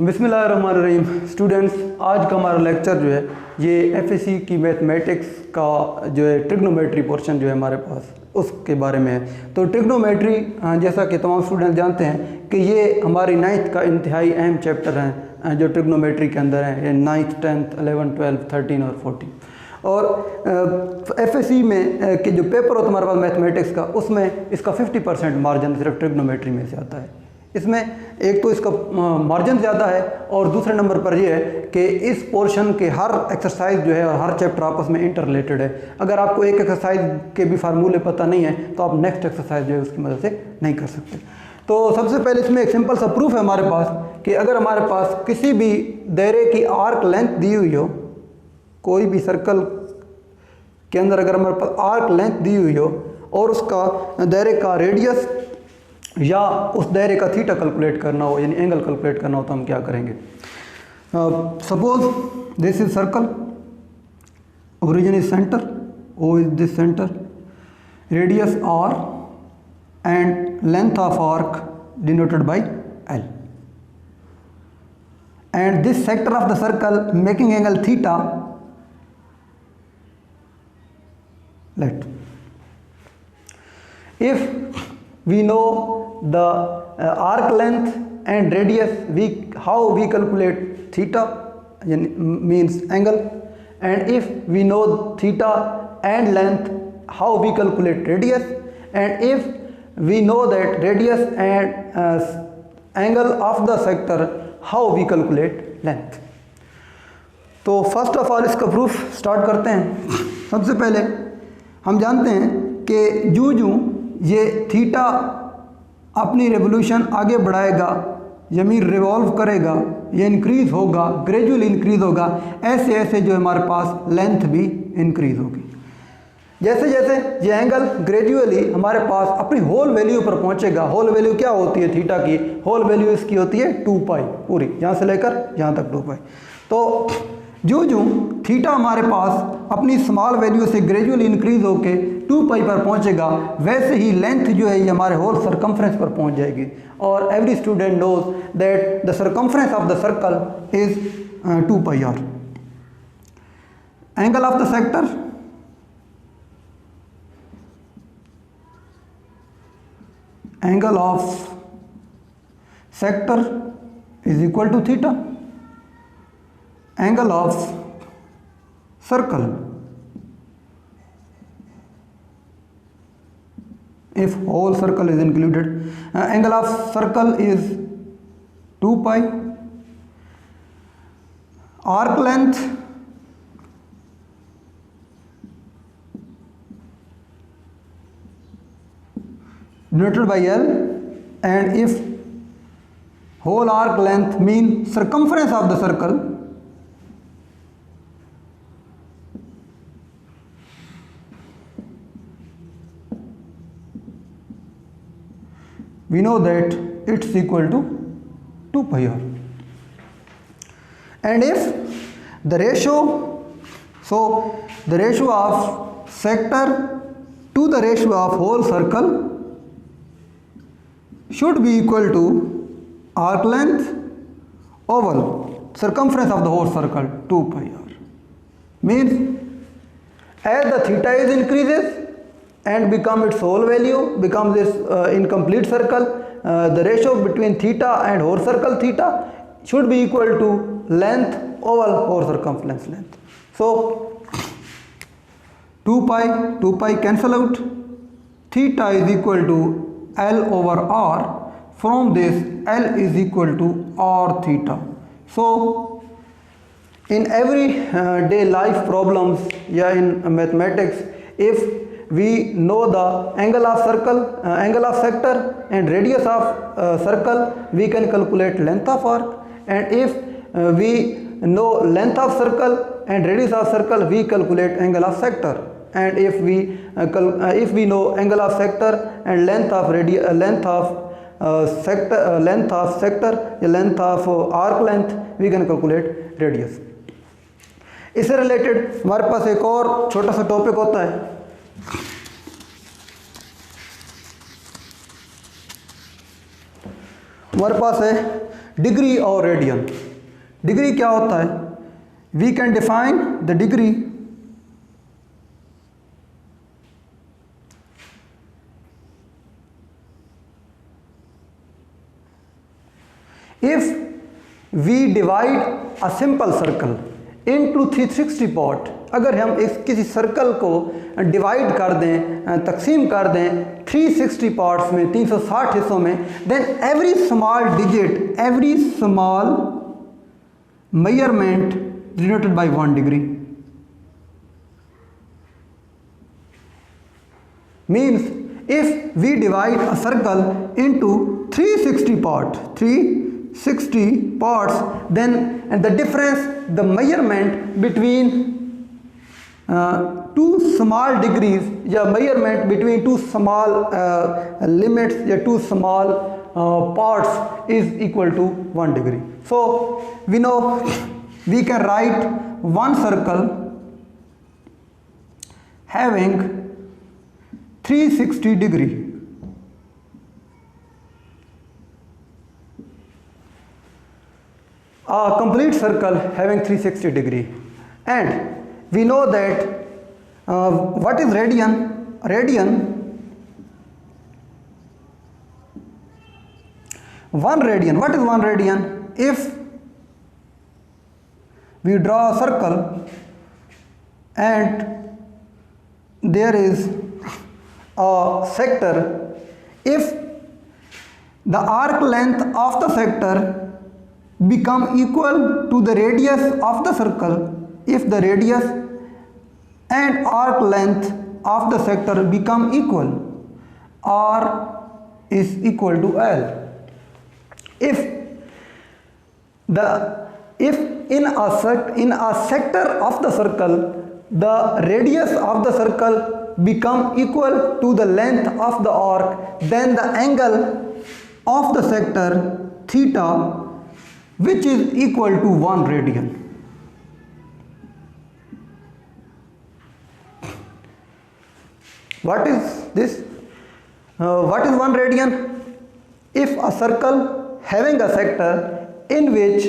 बिस्मिल्लाहिर्रहमानिर्रहीम। स्टूडेंट्स, आज का हमारा लेक्चर जो है ये एफएससी की मैथमेटिक्स का जो है ट्रिग्नोमेट्री पोर्शन जो है हमारे पास उसके बारे में है। तो ट्रिग्नोमेट्री जैसा कि तमाम स्टूडेंट्स जानते हैं कि ये हमारी 9th का इंतहाई अहम चैप्टर हैं जो ट्रिग्नोमेट्री के अंदर है। ये 9th 10th 11th 12th 13 और 14 और एफएससी में के जो पेपर होता है हमारे पास मैथमेटिक्स का, उसमें इसका 50% मार्जिन सिर्फ ट्रिग्नोमेट्री में से आता है। इसमें एक तो इसका मार्जिन ज़्यादा है और दूसरे नंबर पर यह है कि इस पोर्शन के हर एक्सरसाइज जो है और हर चैप्टर आपस में इंटर रिलेटेड है। अगर आपको एक एक्सरसाइज के भी फार्मूले पता नहीं है तो आप नेक्स्ट एक्सरसाइज जो है उसकी मदद से नहीं कर सकते। तो सबसे पहले इसमें एक सिंपल सा प्रूफ है हमारे पास कि अगर हमारे पास किसी भी दायरे की आर्क लेंथ दी हुई हो, कोई भी सर्कल के अंदर अगर हमारे पास आर्क लेंथ दी हुई हो और उसका दायरे का रेडियस या उस दायरे का थीटा कैलकुलेट करना हो, यानी एंगल कैलकुलेट करना हो, तो हम क्या करेंगे। Suppose this is circle, origin is centre, O is this centre, radius R and length of arc denoted by L, and this sector of the circle making angle theta, let if we know the arc length and radius, how we calculate theta means angle, and if we know theta and length, how we calculate radius, and if we know that radius and angle of the sector, how we calculate length। तो first of all इसका proof start करते हैं। सबसे पहले हम जानते हैं कि यूं ये थीटा अपनी रेवोल्यूशन आगे बढ़ाएगा, ज़मीन रिवॉल्व करेगा, ये इंक्रीज़ होगा, ग्रेजुअली इंक्रीज़ होगा, ऐसे ऐसे जो हमारे पास लेंथ भी इंक्रीज़ होगी। जैसे जैसे ये एंगल ग्रेजुअली हमारे पास अपनी होल वैल्यू पर पहुंचेगा। होल वैल्यू क्या होती है थीटा की? होल वैल्यू इसकी होती है 2 पाई, पूरी यहाँ से लेकर यहाँ तक 2 पाई। तो जो थीटा हमारे पास अपनी स्मॉल वैल्यू से ग्रेजुअली इंक्रीज होके 2 पाई पर पहुंचेगा, वैसे ही लेंथ जो है ये हमारे होल सरकमफ्रेंस पर पहुंच जाएगी। और every student knows that the circumference of the circle is 2 pi R. Angle of the sector, angle of sector is equal to theta, angle of circle, if whole circle is included, angle of circle is 2 pi, arc length denoted by L, and if whole arc length mean circumference of the circle, we know that it's equal to 2 pi r. And if the ratio, so the ratio of sector to the ratio of whole circle should be equal to arc length over circumference of the whole circle 2 pi r. Means as the theta is increases and become its whole value, becomes this incomplete circle, the ratio between theta and whole circle theta should be equal to length over whole circumference length. So 2 pi cancel out, theta is equal to L over R. From this L is equal to R theta. So in every day life problems, in mathematics, if we know the angle of circle, angle of sector and radius of circle, we can calculate length of arc. And if we know length of circle and radius of circle, we calculate angle of sector. And if we know angle of sector and length of length of sector, length of arc length, we can calculate radius. इससे related हमारे पास एक और छोटा सा topic होता है, हमारे पास है डिग्री और रेडियन। डिग्री क्या होता है? We can define the degree if we divide a simple circle into 360 part. अगर हम इस किसी सर्कल को डिवाइड कर दें, तकसीम कर दें 360 पार्ट्स में, 360 हिस्सों में, then every small digit, every small measurement denoted by 1 degree. Means if we divide a circle into 360 parts, then the difference, the measurement between two small degrees, या measurement between two small limits या two small parts is equal to 1 degree. So we know we can write one circle having 360 degree. A complete circle having 360 degree, and we know that what is radian? One radian. What is 1 radian? If we draw a circle and there is a sector, if the arc length of the sector become equal to the radius of the circle, if the radius and arc length of the sector become equal, R is equal to L. If in a sector of the circle the radius of the circle become equal to the length of the arc, then the angle of the sector theta, which is equal to 1 radian. What is this? What is 1 radian? If a circle having a sector in which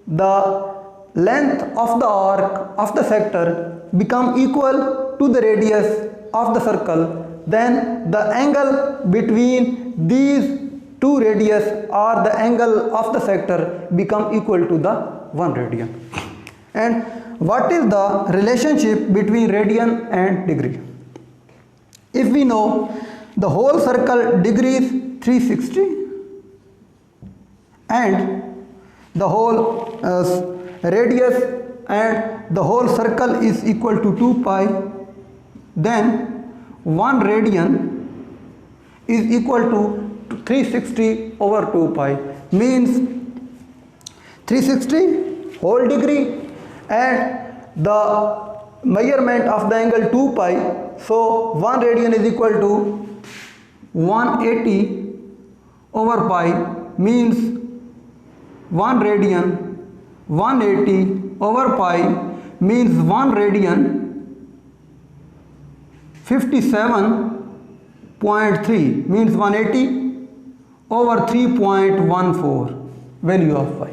the length of the arc of the sector become equal to the radius of the circle, then the angle between these two radius or the angle of the sector become equal to the 1 radian. And what is the relationship between radian and degree? If we know the whole circle degree is 360 and the whole radius and the whole circle is equal to 2 pi, then 1 radian is equal to 360 over 2 pi, means 360 whole degree and the measurement of the angle 2 pi, so 1 radian is equal to 180 over pi, means 1 radian 180 over pi means 1 radian 57.3, means 180 over 3.14 value of pi.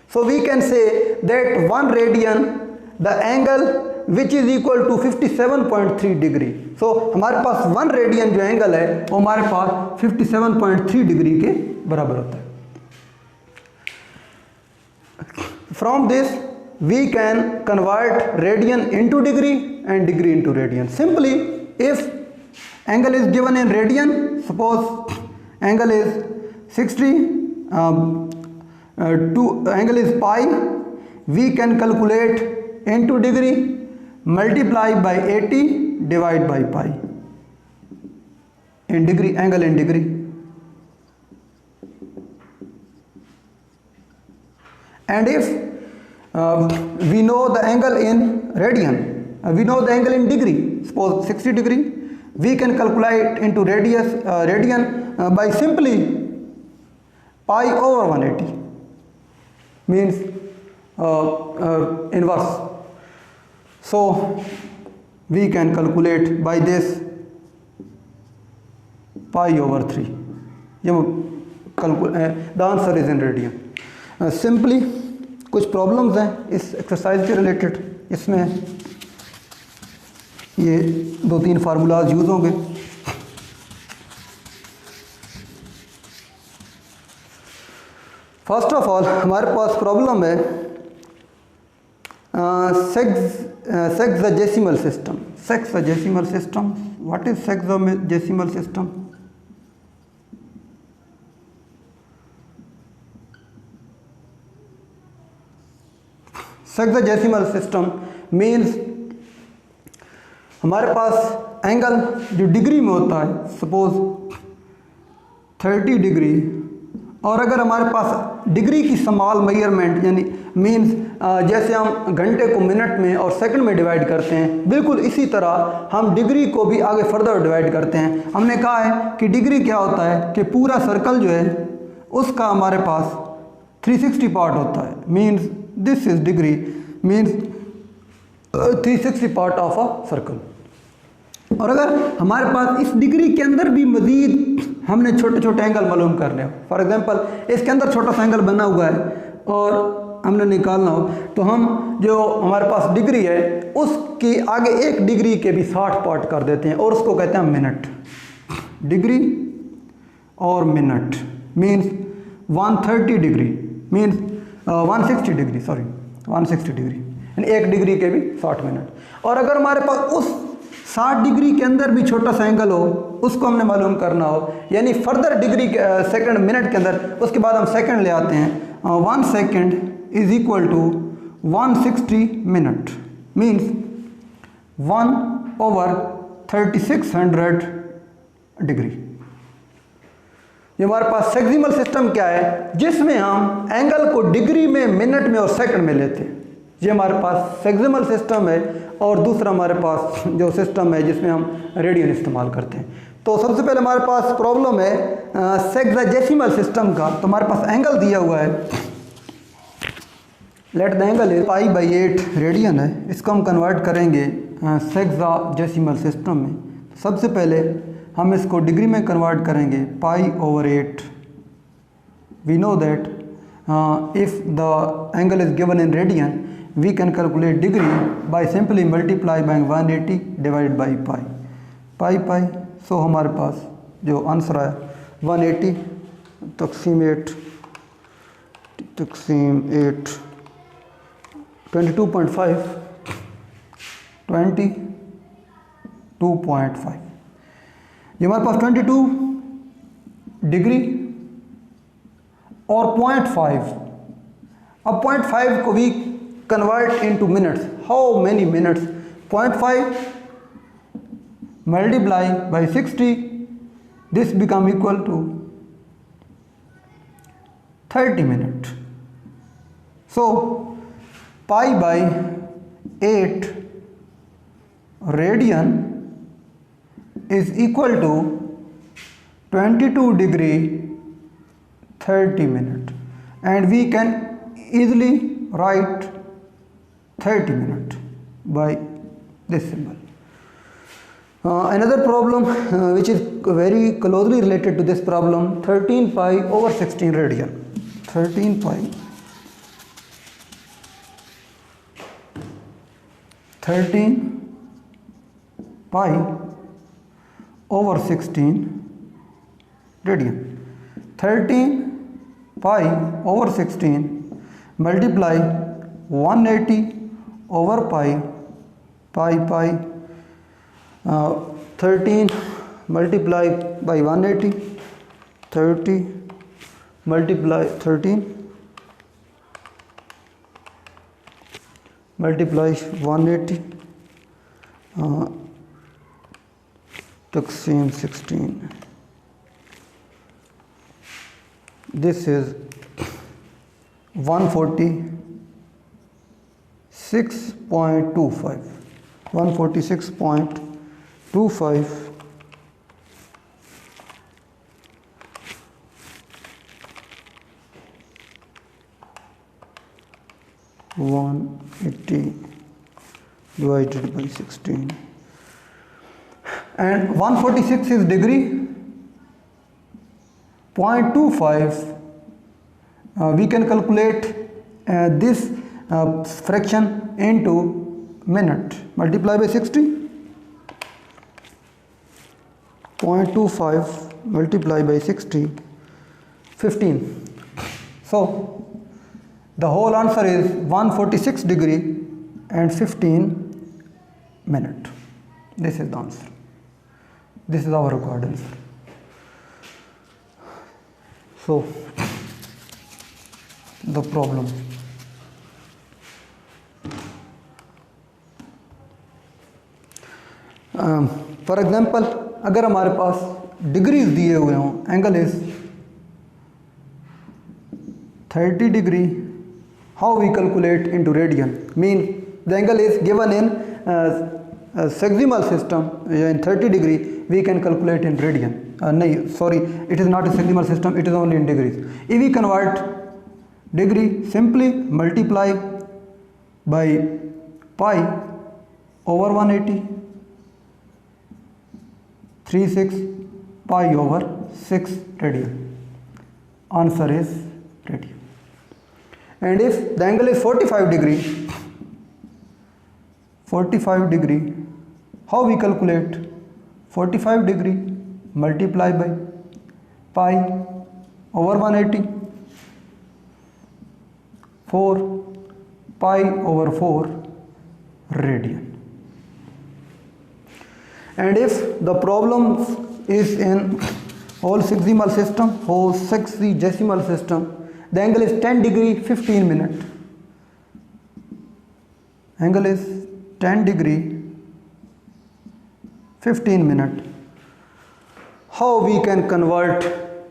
So we can say that 1 radian, the angle which is equal to 57.3 degree. So हमारे पास 1 radian जो angle है वो हमारे पास 57.3 degree के बराबर होता है. From this we can convert radian into degree and degree into radian. Simply, if angle is given in radian, suppose angle is 60, angle is pi, we can calculate into degree, multiply by 80, divide by pi in degree, angle in degree. And if we know the angle in radian, we know the angle in degree, suppose 60 degree, we can calculate into radian by simply pi over 180, means inverse. So we can calculate by this pi over 3. The answer is in radian. Simply कुछ problems हैं इस exercise के related, इसमें ये 2-3 formulas use होंगे। First of all हमारे पास problem है sexagesimal system. Sexagesimal system, what is sexagesimal system? Sexagesimal system means हमारे पास एंगल जो डिग्री में होता है, सपोज 30 डिग्री, और अगर हमारे पास डिग्री की स्मॉल मेजरमेंट यानी मीन्स जैसे हम घंटे को मिनट में और सेकंड में डिवाइड करते हैं, बिल्कुल इसी तरह हम डिग्री को भी आगे फर्दर डिवाइड करते हैं। हमने कहा है कि डिग्री क्या होता है कि पूरा सर्कल जो है उसका हमारे पास 360 पार्ट होता है, means this is degree means 360 part of a circle. और अगर हमारे पास इस डिग्री के अंदर भी मज़ीद हमने छोटे छोटे एंगल मालूम करने हो, फॉर एग्जांपल इसके अंदर छोटा सा एंगल बना हुआ है और हमने निकालना हो, तो हम जो हमारे पास डिग्री है उसकी आगे 1 डिग्री के भी 60 पार्ट कर देते हैं और उसको कहते हैं मिनट। डिग्री और minute means 130 degree means 160 degree, sorry 160 degree, यानी 1 डिग्री के भी 60 मिनट। और अगर हमारे पास उस 60 डिग्री के अंदर भी छोटा सा एंगल हो, उसको हमने मालूम करना हो, यानी फर्दर डिग्री सेकंड मिनट के अंदर, उसके बाद हम सेकंड ले आते हैं। 1 second is equal to 160 minute means 1/3600 degree. ये हमारे पास सेक्सिमल सिस्टम क्या है, जिसमें हम एंगल को डिग्री में, मिनट में और सेकंड में लेते हैं। ये हमारे पास सेक्सिमल सिस्टम है। और दूसरा हमारे पास जो सिस्टम है जिसमें हम रेडियन इस्तेमाल करते हैं। तो सबसे पहले हमारे पास प्रॉब्लम है सेक्साजेसिमल सिस्टम का। तो हमारे पास एंगल दिया हुआ है, let the angle is π/8 radian है। इसको हम कन्वर्ट करेंगे सेक्साजेसिमल सिस्टम में। सबसे पहले हम इसको डिग्री में कन्वर्ट करेंगे, π/8। We know that if the angle is given in radian, we can calculate degree by simply multiply by 180 divided by pi। सो हमारे पास जो आंसर है 180 तकसीम 8 22.5 22.5। ये हमारे पास 22 डिग्री और 0.5। अब 0.5 को भी convert into minutes. How many minutes? 0.5 multiply by 60, this become equal to 30 minute. So π/8 radian is equal to 22 degree 30 minute, and we can easily write 30 minute by this symbol. Another problem which is very closely related to this problem, 13 π/16 radian. 13 π/16 radian. 13 π/16 multiply 180 over pi 13 multiply by 180, 30 multiply 13 multiply 180 तकसीम 16, this is 146.25 146.25 180 divided by 16, and 146 is degree, 0.25 we can calculate this fraction into minute. Multiply by 60. 0.25 multiply by 60, 15. So the whole answer is 146 degree and 15 minute. This is the answer. This is our required answer. So the problem. For example, अगर हमारे पास degrees दिए हुए हों, angle is 30 degree, how we calculate into radian? Mean the angle is given in sexagemal system in 30 degree, we can calculate in radian. Sorry, it is not a sexagemal system, it is only in degrees. If we convert degree, simply multiply by pi over 180, 36 pi over 6 radian. Answer is radian. And if the angle is 45 degree, 45 degree, how we calculate? 45 degree multiply by pi over 180, 4 pi over 4 radian. And if the problem is in whole sexagemal system, the angle is 10 degree 15 minute. Angle is 10 degree 15 minute. How we can convert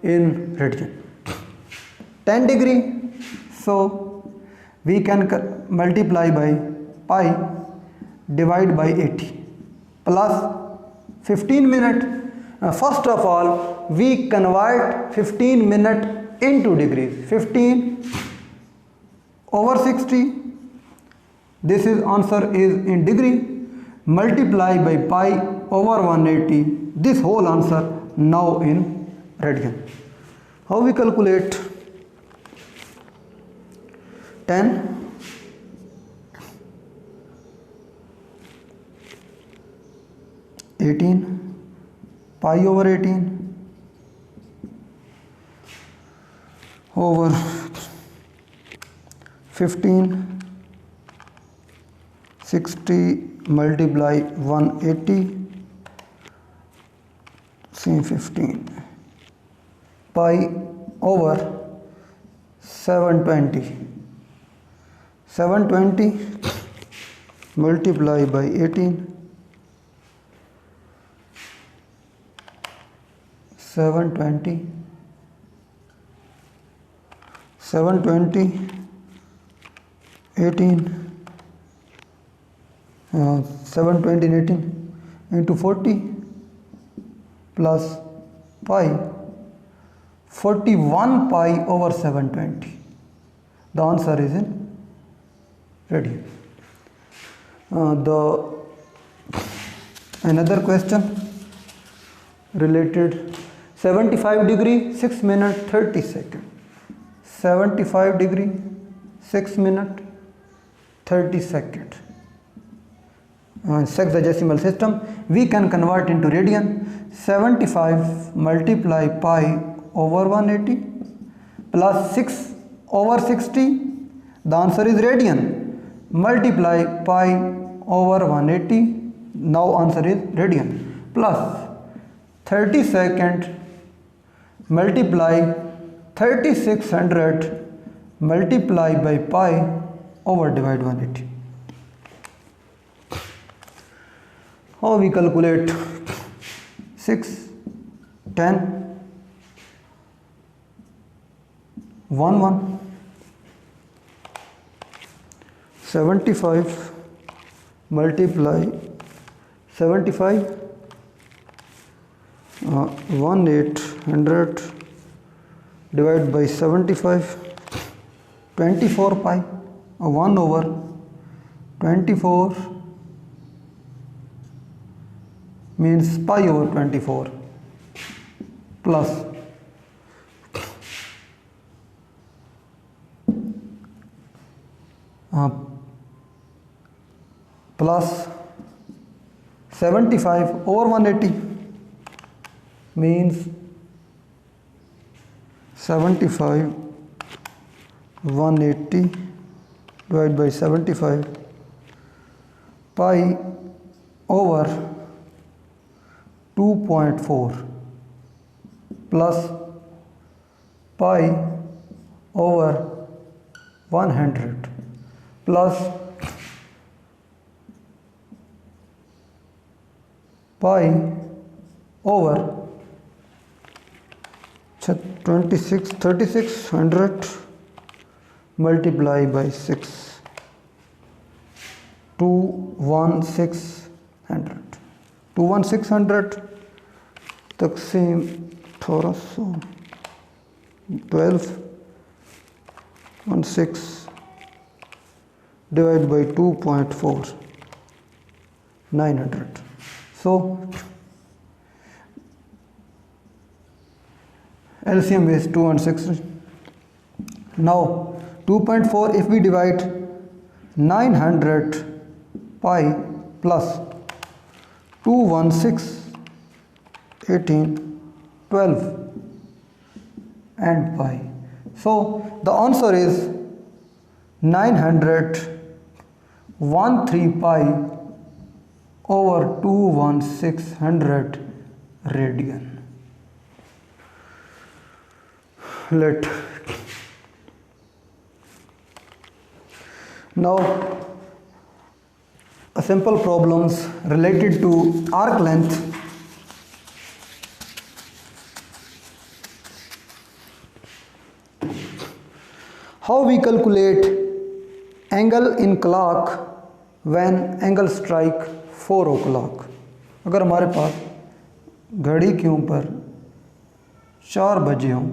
in radian? 10 degree, so we can multiply by pi divide by 80 plus 15 minute. First of all, we convert 15 minute into degrees. 15 over 60, this is answer is in degree, multiply by pi over 180, this whole answer now in radian. How we calculate? 10 18 pi over 18 over 15 60 multiply 180 see 15 pi over 720 multiply by 18 720 18 720 and 18 into 40 plus pi 41 pi over 720. The answer is in radian. Another question related. 75 degree 6 minute 30 second. 75 degree 6 minute 30 second. Sexagesimal system, we can convert into radian. 75 multiply pi over 180 plus 6 over 60, the answer is radian, multiply pi over 180, now answer is radian, plus 30 second multiply 3600 multiply by pi over divide 180. How we calculate? 6 10 1 1 75 multiply 75 1800 divided by 75 24 pi 1 over 24 means pi over 24 plus plus 75 over 180 means 75 180 divided by 75 pi over 2.4 plus pi over 100 plus pi over 3600 multiply by 6 21600 तकसीम 1800 12 16 divided by 2.4 900. So LCM is 216. Now 2.4, if we divide 900 pi plus 216 18 12 and pi, so the answer is 913 pi over 21600 radian. Let now a simple problems related to arc length. How we calculate angle in clock when angle strike 4 o'clock? अगर हमारे पास घड़ी के ऊपर 4 बजे हों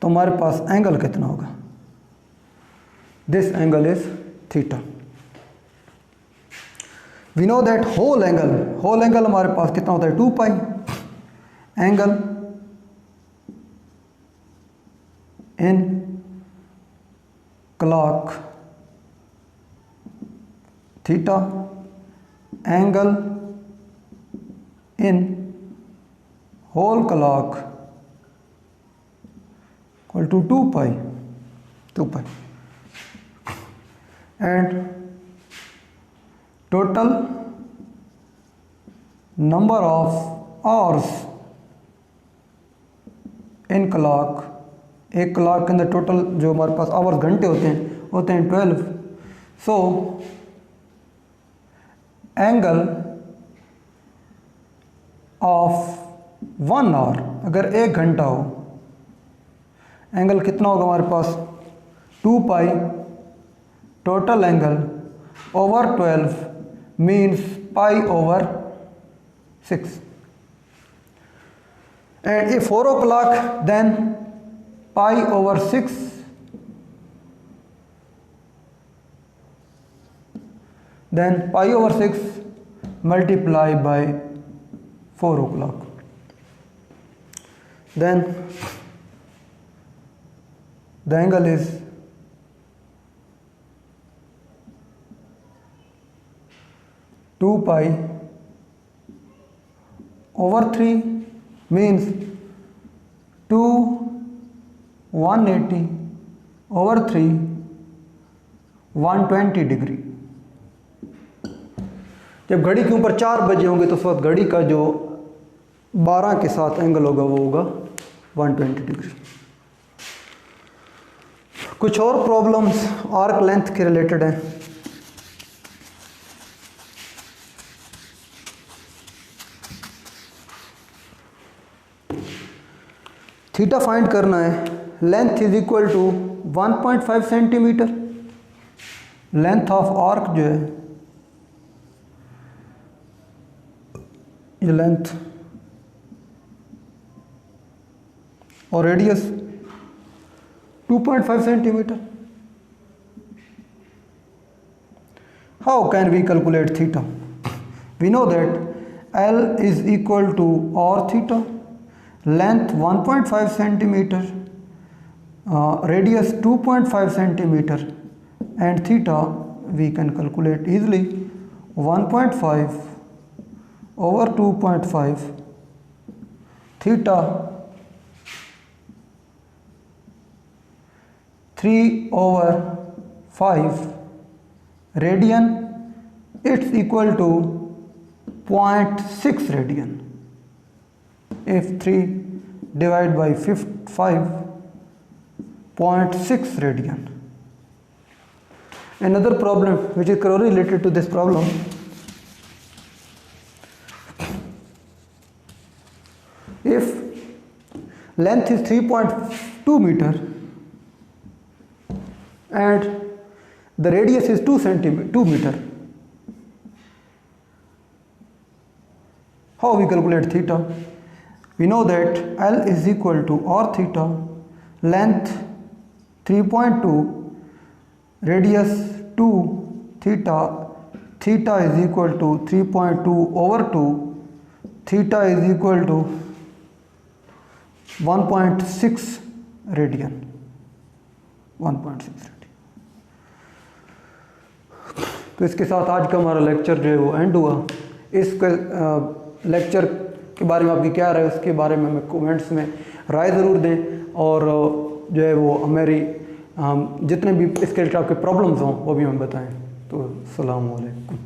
तो हमारे पास एंगल कितना होगा? This angle is theta. We know that whole angle हमारे पास कितना होता है? 2 pi. Angle in clock theta, angle in whole clock equal to 2 pi and total number of hours in clock, एक क्लॉक के अंदर टोटल जो हमारे पास आवर्स घंटे होते हैं 12. सो एंगल ऑफ 1 आवर, अगर 1 घंटा हो, एंगल कितना होगा हमारे पास? 2 pi total angle over 12 means pi over 6. And if 4 o'clock then pi over 6 then pi over 6 multiply by 4 o'clock, then the angle is 2 pi over 3 means 2 180 over 3 120 degree. जब घड़ी के ऊपर 4 बजे होंगे तो उस वक्त घड़ी का जो 12 के साथ एंगल होगा वो होगा 120 डिग्री. कुछ और प्रॉब्लम्स आर्क लेंथ के रिलेटेड हैं. थीटा फाइंड करना है. Length is equal to 1.5 centimetre. Length of arc जो है, ये लेंथ और radius 2.5 centimetre. How can we calculate theta? We know that L is equal to r theta. Length 1.5 centimetre, radius 2.5 centimeter, and theta we can calculate easily 1.5 over 2.5, theta 3 over 5 radian, it's equal to 0.6 radian. If 3 divided by 5, 0.6 radian. Another problem which is correlated to this problem, if length is 3.2 meter and the radius is 2 meter, how we calculate theta? We know that L is equal to r theta, length 3.2, radius 2, theta is equal to 3.2 over 2, theta is equal to 1.6 radian, 1.6 radian. तो इसके साथ आज का हमारा lecture जो है वो and हुआ। इस लेक्चर के बारे में आपकी क्या राय है उसके बारे में हमें कमेंट्स में राय ज़रूर दें, और जो है वो हमारी जितने भी इसके आपके प्रॉब्लम्स हों वो भी हमें बताएं। तो अस्सलाम वालेकुम।